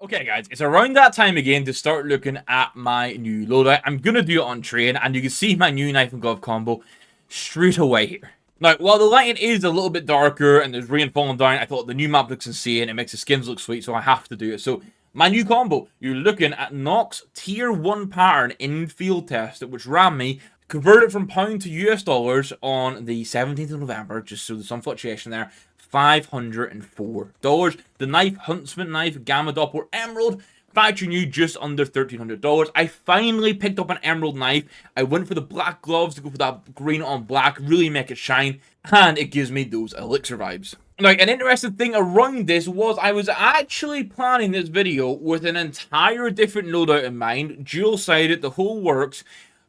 Okay guys, it's around that time again to start looking at my new loadout. I'm going to do it on train, and you can see my new knife and glove combo straight away here. Now, while the lighting is a little bit darker and there's rain falling down, I thought the new map looks insane. It makes the skins look sweet, so I have to do it. So, my new combo, you're looking at Nox Tier 1 pattern in field test, which ran me, converted from pound to US dollars on the 17th of November, just so there's some fluctuation there. $504. The knife, Huntsman knife, Gamma Doppler Emerald, factory new, just under $1,300. I finally picked up an emerald knife. I went for the black gloves to go for that green on black, really make it shine, and it gives me those elixir vibes. Now, an interesting thing around this was I was actually planning this video with an entire different loadout in mind, dual-sided, the whole works,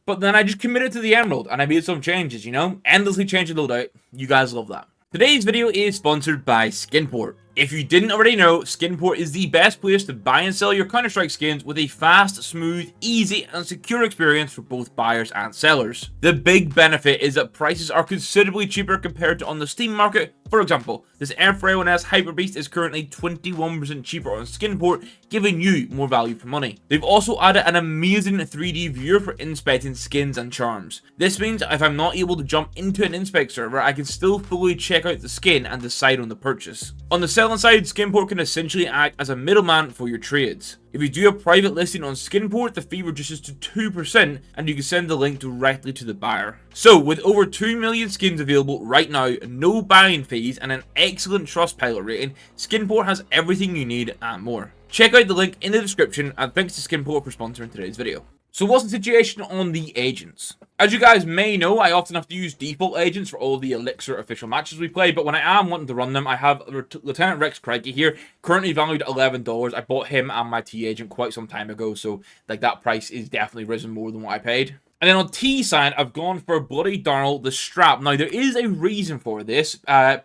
but then I just committed to the emerald, and I made some changes, you know? Endlessly changing loadout. You guys love that. Today's video is sponsored by Skinport. If you didn't already know, Skinport is the best place to buy and sell your Counter-Strike skins with a fast, smooth, easy, and secure experience for both buyers and sellers. The big benefit is that prices are considerably cheaper compared to on the Steam market. For example, this Air4A1S Hyper Beast is currently 21% cheaper on Skinport, giving you more value for money. They've also added an amazing 3D viewer for inspecting skins and charms. This means if I'm not able to jump into an inspect server, I can still fully check out the skin and decide on the purchase. On the selling side, Skinport can essentially act as a middleman for your trades. If you do a private listing on Skinport, the fee reduces to 2% and you can send the link directly to the buyer. So, with over 2 million skins available right now, no buying fees, and an excellent Trustpilot rating, Skinport has everything you need and more. Check out the link in the description, and thanks to Skinport for sponsoring today's video. So what's the situation on the agents? As you guys may know, I often have to use default agents for all the Elixir official matches we play, but when I am wanting to run them, I have Lieutenant Rex Craigie here, currently valued at $11. I bought him and my T agent quite some time ago, so like that price is definitely risen more than what I paid. And then on T side, I've gone for Bloody Darnell, the strap. Now, there is a reason for this,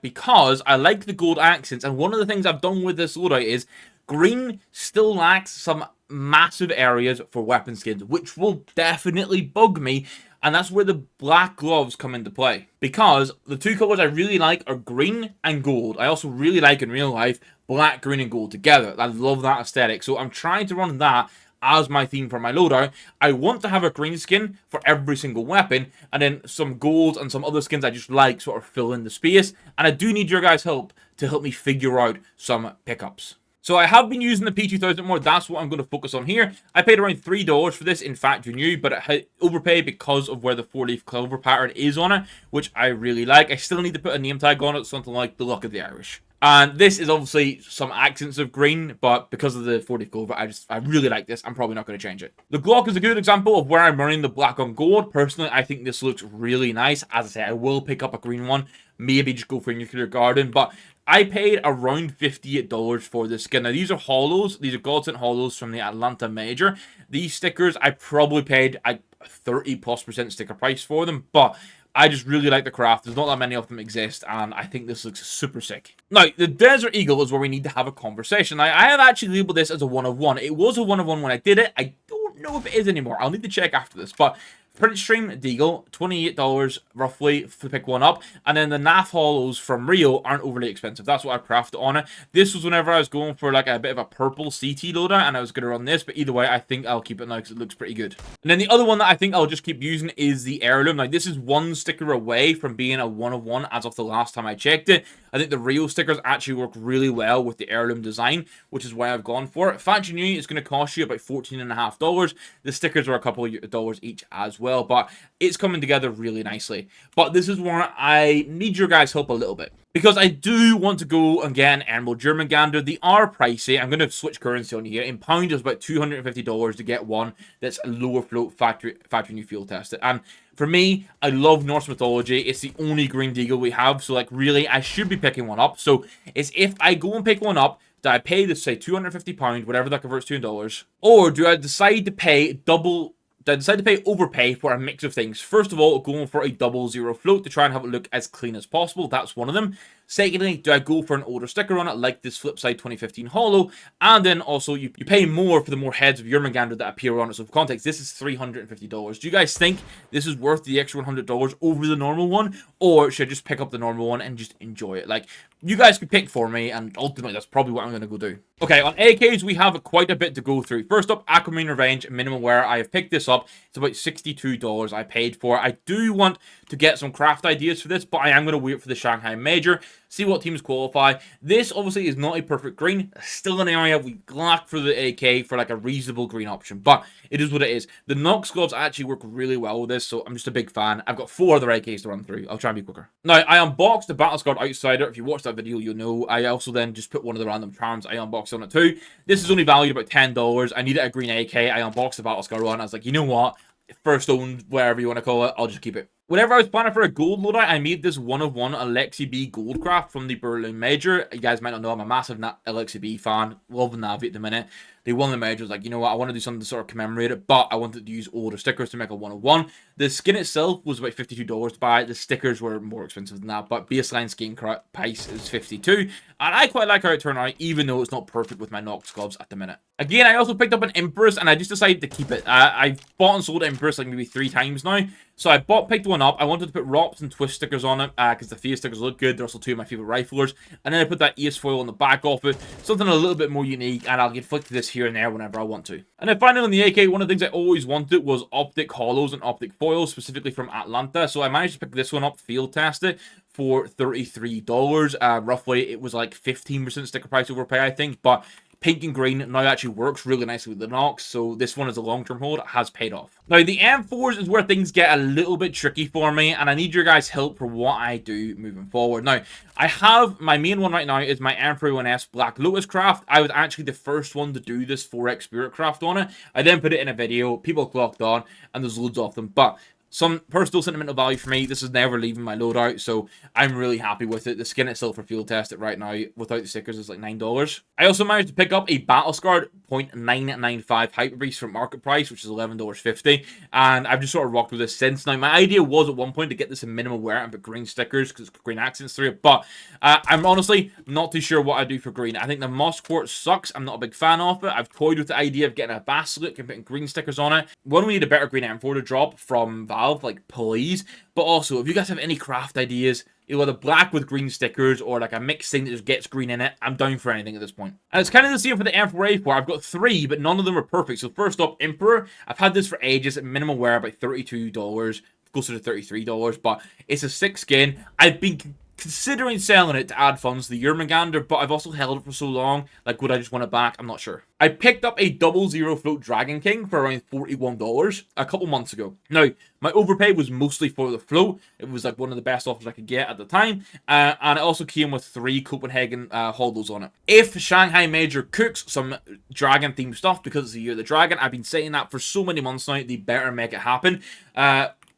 because I like the gold accents, and one of the things I've done with this loadout is green still lacks some massive areas for weapon skins, which will definitely bug me, and that's where the black gloves come into play. Because the two colors I really like are green and gold. I also really like in real life black, green, and gold together. I love that aesthetic, so I'm trying to run that as my theme for my loadout. I want to have a green skin for every single weapon, and then some golds and some other skins I just like sort of fill in the space, and I do need your guys' help to help me figure out some pickups. So I have been using the P2000 more. That's what I'm going to focus on here. I paid around $3 for this in factory new, but it had overpaid because of where the 4-leaf clover pattern is on it, which I really like. I still need to put a name tag on it, something like the Luck of the Irish. And this is obviously some accents of green, but because of the 4-leaf clover, I really like this. I'm probably not going to change it. The Glock is a good example of where I'm running the black on gold. Personally, I think this looks really nice. As I say, I will pick up a green one, maybe just go for a nuclear garden, but I paid around $58 for this skin. Now, these are holos. These are godsend holos from the Atlanta Major. These stickers, I probably paid a 30+% sticker price for them, but I just really like the craft. There's not that many of them exist, and I think this looks super sick. Now, the Desert Eagle is where we need to have a conversation. Now, I have actually labeled this as a 1 of 1. It was a 1 of 1 when I did it. I don't know if it is anymore. I'll need to check after this, but Prince Stream Deagle, $28 roughly to pick one up, and then the NAF Hollows from Rio aren't overly expensive. That's what I crafted on it. This was whenever I was going for like a bit of a purple CT loadout, and I was going to run this, but either way, I think I'll keep it now because it looks pretty good. And then the other one that I think I'll just keep using is the Heirloom. Now, this is one sticker away from being a 1 of 1 as of the last time I checked it. I think the Rio stickers actually work really well with the Heirloom design, which is why I've gone for it. Factory new is going to cost you about $14.50. The stickers are a couple of dollars each as well, but it's coming together really nicely. But this is where I need your guys' help a little bit, because I do want to go and get an Emerald German Gander. They are pricey. I'm going to switch currency on here. In pound, it's about $250 to get one that's a lower float factory new field tested. And for me, I love Norse mythology. It's the only green deagle we have, so like really, I should be picking one up. So it's if I go and pick one up, do I pay this, say, £250, whatever that converts to in dollars, or do I decide to pay double? I decided to pay overpay for a mix of things. First of all, going for a 00 float to try and have it look as clean as possible. That's one of them. Secondly, do I go for an older sticker on it, like this Flipside 2015 Holo? And then also, you pay more for the more heads of Jurmagander that appear on it. So for context, this is $350. Do you guys think this is worth the extra $100 over the normal one? Or should I just pick up the normal one and just enjoy it? Like, you guys could pick for me, and ultimately, that's probably what I'm going to go do. Okay, on AKs, we have quite a bit to go through. First up, Aquamarine Revenge, minimal wear. I have picked this up. It's about $62 I paid for. I do want to get some craft ideas for this, but I am going to wait for the Shanghai Major, see what teams qualify. This, obviously, is not a perfect green. Still an area we lack for the AK for, like, a reasonable green option, but it is what it is. The Nox gloves actually work really well with this, so I'm just a big fan. I've got 4 other AKs to run through. I'll try and be quicker. Now, I unboxed the Battlescarred Outsider. If you watched that video, you'll know. I also then just put one of the random charms I unboxed on it too. This is only valued about $10. I needed a green AK. I unboxed the Battlescarred one. I was like, you know what? First owned, whatever you want to call it, I'll just keep it. Whenever I was planning for a gold loadout, I made this 1-of-1 Alexi B Goldcraft from the Berlin Major. You guys might not know, I'm a massive Alexi B fan. Loving Navi at the minute. They won the Major. I was like, you know what, I want to do something to sort of commemorate it, but I wanted to use older stickers to make a 1-of-1. The skin itself was about $52 to buy. The stickers were more expensive than that, but baseline skin price is $52. And I quite like how it turned out, even though it's not perfect with my Nox gloves at the minute. Again, I also picked up an Empress, and I just decided to keep it. I've bought and sold Empress like maybe 3 times now. So I picked one up. I wanted to put ROPS and twist stickers on it because the face stickers look good. They're also 2 of my favorite riflers. And then I put that ace foil on the back of it. Something a little bit more unique, and I'll flick this here and there whenever I want to. And then finally on the AK, one of the things I always wanted was optic holos and optic foils, specifically from Atlanta. So I managed to pick this one up, field test it, for $33. Roughly, it was like 15% sticker price overpay, I think. But pink and green now actually works really nicely with the Nox, so this one is a long-term hold. It has paid off. Now, the M4s is where things get a little bit tricky for me, and I need your guys' help for what I do moving forward. Now, I have, my main one right now is my M41S Black Lotus craft. I was actually the first one to do this 4X Spirit craft on it. I then put it in a video, people clocked on, and there's loads of them, but some personal sentimental value for me. This is never leaving my loadout, so I'm really happy with it. The skin itself for field test it right now without the stickers is like $9. I also managed to pick up a Battlescarred .995 Hyper Beast from Market Price, which is $11.50, and I've just sort of rocked with this since. Now, my idea was at one point to get this in minimal wear and put green stickers because green accents through it, but I'm honestly not too sure what I do for green. I think the Moss Quartz sucks. I'm not a big fan of it. I've toyed with the idea of getting a Basilisk and putting green stickers on it. One, we need a better green M4 to drop from Valve, like, please. But also, if you guys have any craft ideas, either black with green stickers or like a mixed thing that just gets green in it, I'm down for anything at this point. And it's kind of the same for the M4A4. I've got 3, but none of them are perfect. So first up, Emperor. I've had this for ages at minimal wear, about $32, closer to $33, but it's a 6 skin. I've been considering selling it to add funds to the Jurmagander, but I've also held it for so long, like, would I just want it back? I'm not sure. I picked up a 00 Float Dragon King for around $41 a couple months ago. Now, my overpay was mostly for the float. It was like one of the best offers I could get at the time, and it also came with 3 Copenhagen holders on it. If Shanghai Major cooks some dragon-themed stuff, because it's the Year of the Dragon, I've been saying that for so many months now, they better make it happen.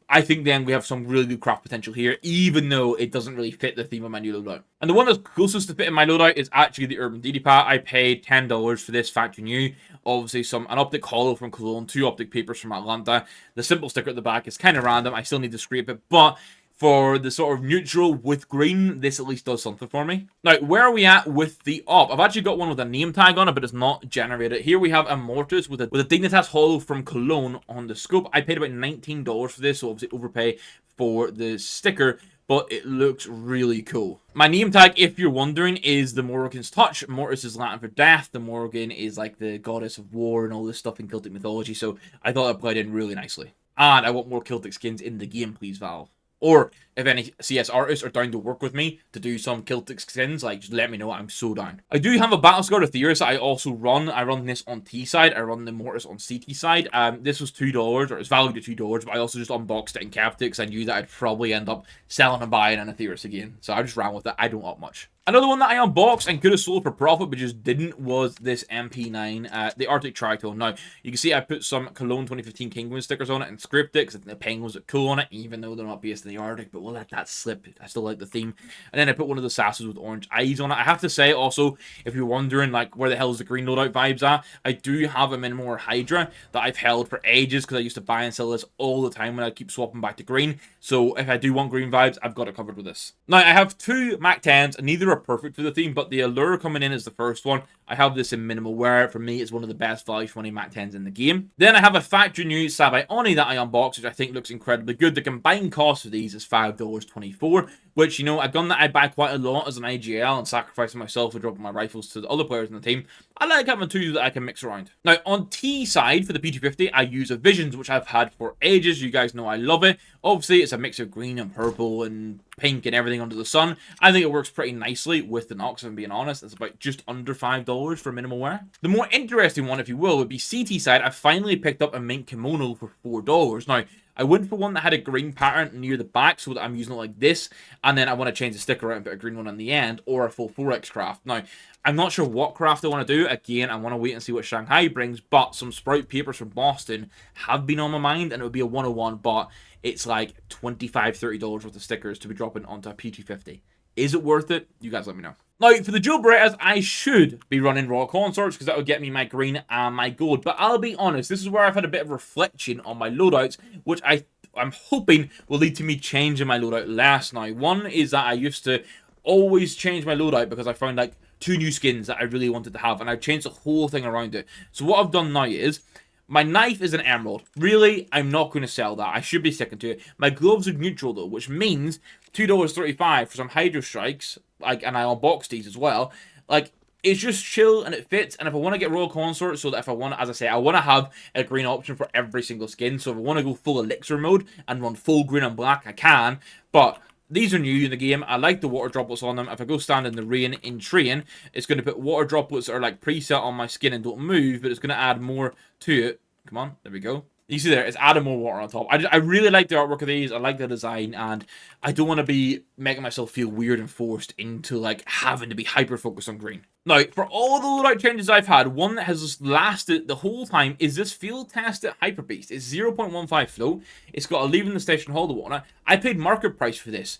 I think then we have some really good craft potential here, even though it doesn't really fit the theme of my new loadout. And the one that's closest to fit in my loadout is actually the Urban Dedipa. I paid $10 for this factory new. Obviously, an optic holo from Cologne, 2 optic papers from Atlanta. The simple sticker at the back is kind of random. I still need to scrape it, but for the sort of neutral with green, this at least does something for me. Now, where are we at with the op? I've actually got one with a name tag on it, but it's not generated. Here we have a Mortis with a Dignitas holo from Cologne on the scope. I paid about $19 for this, so obviously overpay for the sticker, but it looks really cool. My name tag, if you're wondering, is the Morrigan's Touch. Mortis is Latin for death. The Morrigan is like the goddess of war and all this stuff in Celtic mythology, so I thought it played in really nicely. And I want more Celtic skins in the game, please, Valve. Or if any CS artists are down to work with me to do some Celtic skins, like, just let me know. I'm so down. I do have a Battlescarred Aetheris that I also run. I run this on T side. I run the Mortis on CT side. This was $2, or it's valued at $2, but I also just unboxed it and kept it because I knew that I'd probably end up selling and buying an Aetheris again. So I just ran with it. I don't up much. Another one that I unboxed and could have sold for profit, but just didn't, was this MP9, the Arctic Tritone. Now, you can see I put some Cologne 2015 Penguin stickers on it and scripted it, because the penguins look cool on it, even though they're not based in the Arctic, but we'll let that slip. I still like the theme. And then I put one of the sasses with orange eyes on it. I have to say, also, if you're wondering, like, where the hell is the green loadout vibes at, I do have a Minimal Hydra that I've held for ages, because I used to buy and sell this all the time when I keep swapping back to green. So if I do want green vibes, I've got it covered with this. Now, I have two Mac 10s, and neither are perfect for the theme, but the Allure coming in is the first one. I have this in minimal wear. For me, it's one of the best value for money Mac 10s in the game. Then I have a factory new Sabai Oni that I unboxed, which I think looks incredibly good. The combined cost of these is $5.24, which, you know, a gun that I buy quite a lot as an IGL and sacrificing myself for dropping my rifles to the other players in the team. I like having two that I can mix around. Now, on T side, for the P250, I use a Visions, which I've had for ages. You guys know I love it. Obviously, it's a mix of green and purple and pink and everything under the sun. I think it works pretty nicely with the Nox, if I'm being honest. It's about just under $5 for minimal wear. The more interesting one, if you will, would be CT side. I finally picked up a mink kimono for $4. Now, I went for one that had a green pattern near the back, so that I'm using it like this, and then I want to change the sticker out and put a green one on the end, or a full 4X craft. Now, I'm not sure what craft I want to do. Again, I want to wait and see what Shanghai brings, but some Sprout papers from Boston have been on my mind, and it would be a 101, but it's like $25, $30 worth of stickers to be dropping onto a P250. Is it worth it? You guys let me know. Now, for the dual Berettas, I should be running raw consorts, because that would get me my green and my gold. But I'll be honest, this is where I've had a bit of reflection on my loadouts, which I'm hoping will lead to me changing my loadout less now. One is that I used to always change my loadout because I found like 2 new skins that I really wanted to have, and I changed the whole thing around it. So what I've done now is, my knife is an emerald. Really, I'm not going to sell that. I should be sticking to it. My gloves are neutral though, which means $2.35 for some Hydro Strikes, like, and I unboxed these as well. Like, it's just chill and it fits. And if I want to get Royal Consort, so that if I want, as I say, I want to have a green option for every single skin. So if I want to go full elixir mode and run full green and black, I can. But these are new in the game. I like the water droplets on them. If I go stand in the rain in train, it's going to put water droplets that are like preset on my skin and don't move, but it's going to add more to it. Come on, there we go. You see there, it's adding more water on top. I really like the artwork of these. I like the design, and I don't want to be making myself feel weird and forced into like having to be hyper focused on green. Now, for all the loadout changes I've had, one that has lasted the whole time is this field tested Hyper Beast. It's 0.15 float. It's got a leaving the station hollow on it. I paid market price for this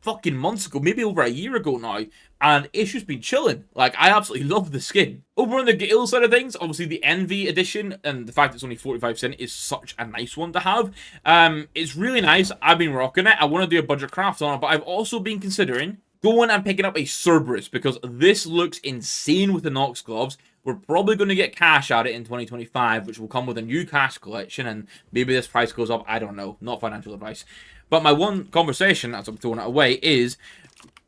fucking months ago, maybe over a year ago now, and it's just been chilling. Like, I absolutely love the skin. Over on the Gale side of things, obviously the Envy edition, and the fact it's only 45 cents is such a nice one to have. It's really nice. I've been rocking it. I want to do a budget craft on it, but I've also been considering going and picking up a Cerberus, because this looks insane with the Nox gloves. We're probably going to get cash at it in 2025, which will come with a new cash collection, and maybe this price goes up. I don't know. Not financial advice. But my one conversation, as I'm throwing it away, is,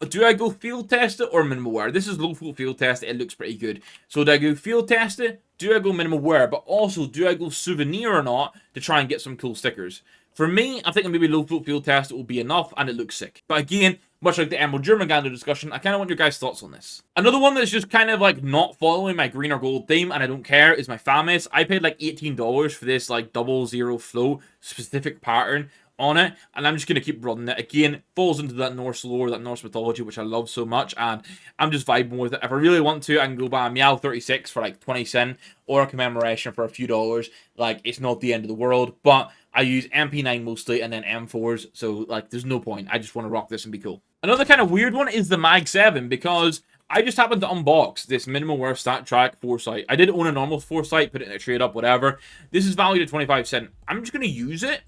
do I go field test it or minimal wear? This is low float field test. It looks pretty good. So do I go field test it? Do I go minimal wear? But also, do I go souvenir or not to try and get some cool stickers? For me, I think maybe low float field test will be enough, and it looks sick. But again, much like the Emerald German Gander discussion, I kind of want your guys' thoughts on this. Another one that's just kind of like not following my green or gold theme, and I don't care, is my Famis. I paid like $18 for this like 00 flow specific pattern on it, and I'm just going to keep running it. Again, falls into that Norse lore, that Norse mythology, which I love so much, and I'm just vibing with it. If I really want to, I can go buy a Meow 36 for like 20 cents, or a commemoration for a few dollars. Like, it's not the end of the world, but I use MP9 mostly, and then M4s, so like, there's no point. I just want to rock this and be cool. Another kind of weird one is the Mag 7, because I just happened to unbox this minimal wear stat track Foresight. I did own a normal Foresight, put it in a trade up, whatever. This is valued at 25 cents. I'm just going to use it.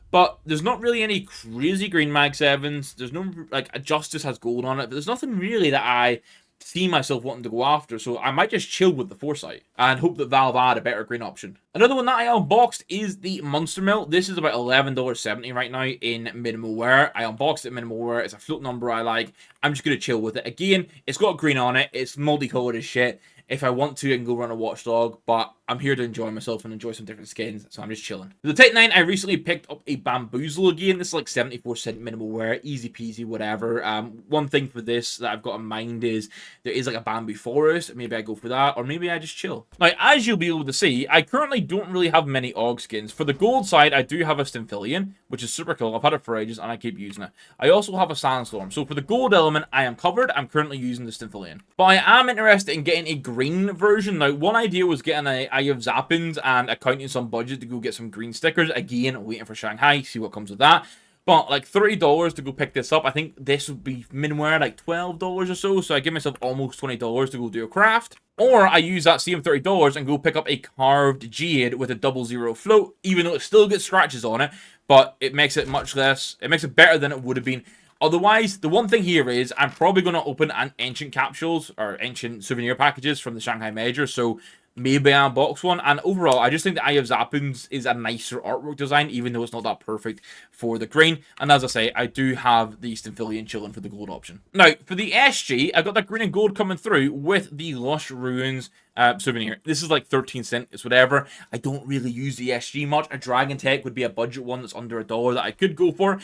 But there's not really any crazy green Mag 7s. There's no, like, Justice has gold on it. But there's nothing really that I see myself wanting to go after. So I might just chill with the Foresight and hope that Valve add a better green option. Another one that I unboxed is the Monster Mill. This is about $11.70 right now in minimal wear. I unboxed it in minimal wear. It's a float number I like. I'm just going to chill with it. Again, it's got green on it. It's multicolored as shit. If I want to, I can go run a watchdog, but I'm here to enjoy myself and enjoy some different skins, so I'm just chilling. For the Type 9, I recently picked up a Bamboozle again. This is like 74-cent minimal wear, easy peasy, whatever. One thing for this that I've got in mind is there is like a bamboo forest. Maybe I go for that, or maybe I just chill. Now, as you'll be able to see, I currently don't really have many AUG skins. For the gold side, I do have a Stinfillion, which is super cool. I've had it for ages, and I keep using it. I also have a Sandstorm. So for the gold element, I am covered. I'm currently using the Stinfillion. But I am interested in getting a green version. Now, one idea was getting a Eye of Zappins and accounting some budget to go get some green stickers. Again, waiting for Shanghai, see what comes with that. But like $30 to go pick this up. I think this would be minimum like $12 or so. So I give myself almost $20 to go do a craft. Or I use that same $30 and go pick up a carved Jade with a 00 float. Even though it still gets scratches on it. But it makes it much less, it makes it better than it would have been. Otherwise, the one thing here is I'm probably going to open an ancient capsules or ancient souvenir packages from the Shanghai Major. So maybe I'll unbox one. And overall, I just think the Eye of Zappins is a nicer artwork design, even though it's not that perfect for the green. And as I say, I do have the Stinfillion chilling for the gold option. Now, for the SG, I got that green and gold coming through with the Lush Ruins souvenir. This is like 13 cents, it's whatever. I don't really use the SG much. A Dragon Tech would be a budget one that's under $1 that I could go for.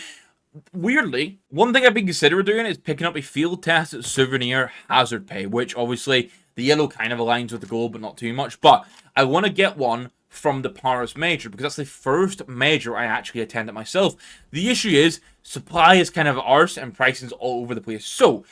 Weirdly, one thing I've been considering doing is picking up a field test souvenir hazard pay, which obviously the yellow kind of aligns with the gold, but not too much. But I want to get one from the Paris Major because that's the first major I actually attended myself. The issue is supply is kind of arse and pricing's all over the place. So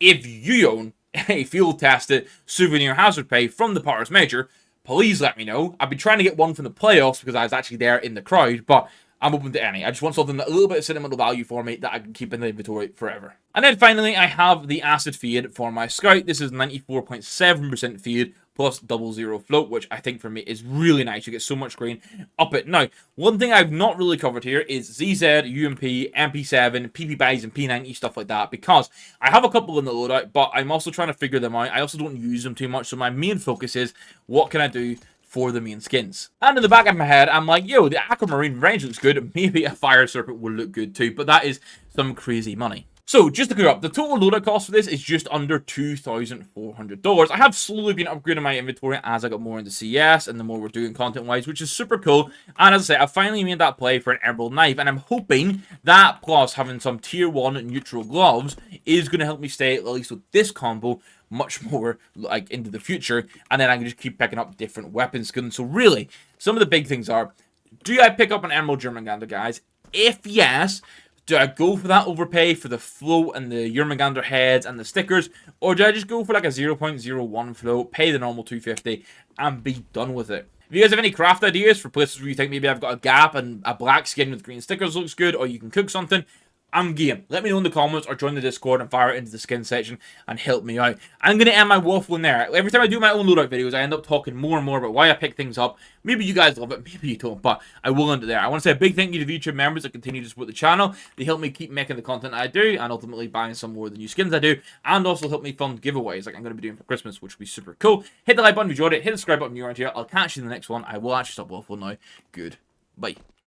if you own a field tested souvenir hazard pay from the Paris Major, please let me know. I've been trying to get one from the playoffs because I was actually there in the crowd, but I'm open to any. I just want something a little bit of sentimental value for me that I can keep in the inventory forever. And then finally, I have the acid feed for my Scout. This is 94.7% feed plus 00 float, which I think for me is really nice. You get so much green up it. Now, one thing I've not really covered here is ZZ, UMP, MP7, PP buys, and P90, stuff like that, because I have a couple in the loadout, but I'm also trying to figure them out. I also don't use them too much, so my main focus is what can I do for the main skins. And in the back of my head, I'm like, yo, the Aquamarine range looks good. Maybe a Fire Serpent will look good too, but that is some crazy money. So, just to clear up, the total loadout cost for this is just under $2,400. I have slowly been upgrading my inventory as I got more into CS and the more we're doing content-wise, which is super cool. And as I say, I finally made that play for an Emerald Knife, and I'm hoping that plus having some tier 1 neutral gloves is going to help me stay, at least with this combo, much more like into the future, and then I can just keep picking up different weapon skins. So really, some of the big things are, do I pick up an Emerald Jurmengander, guys? If yes, do I go for that overpay for the float and the Jurmengander heads and the stickers, or do I just go for like a 0.01 float, pay the normal $250, and be done with it? If you guys have any craft ideas for places where you think maybe I've got a gap and a black skin with green stickers looks good, or you can cook something, I'm game. Let me know in the comments or join the Discord and fire it into the skin section and help me out. I'm going to end my waffling there. Every time I do my own loadout videos, I end up talking more and more about why I pick things up. Maybe you guys love it, maybe you don't, but I will end it there. I want to say a big thank you to the YouTube members that continue to support the channel. They help me keep making the content I do and ultimately buying some more of the new skins I do, and also help me fund giveaways like I'm going to be doing for Christmas, which will be super cool. Hit the like button if you enjoyed it. Hit the subscribe button if you're around here. I'll catch you in the next one. I will actually stop waffling now. Goodbye.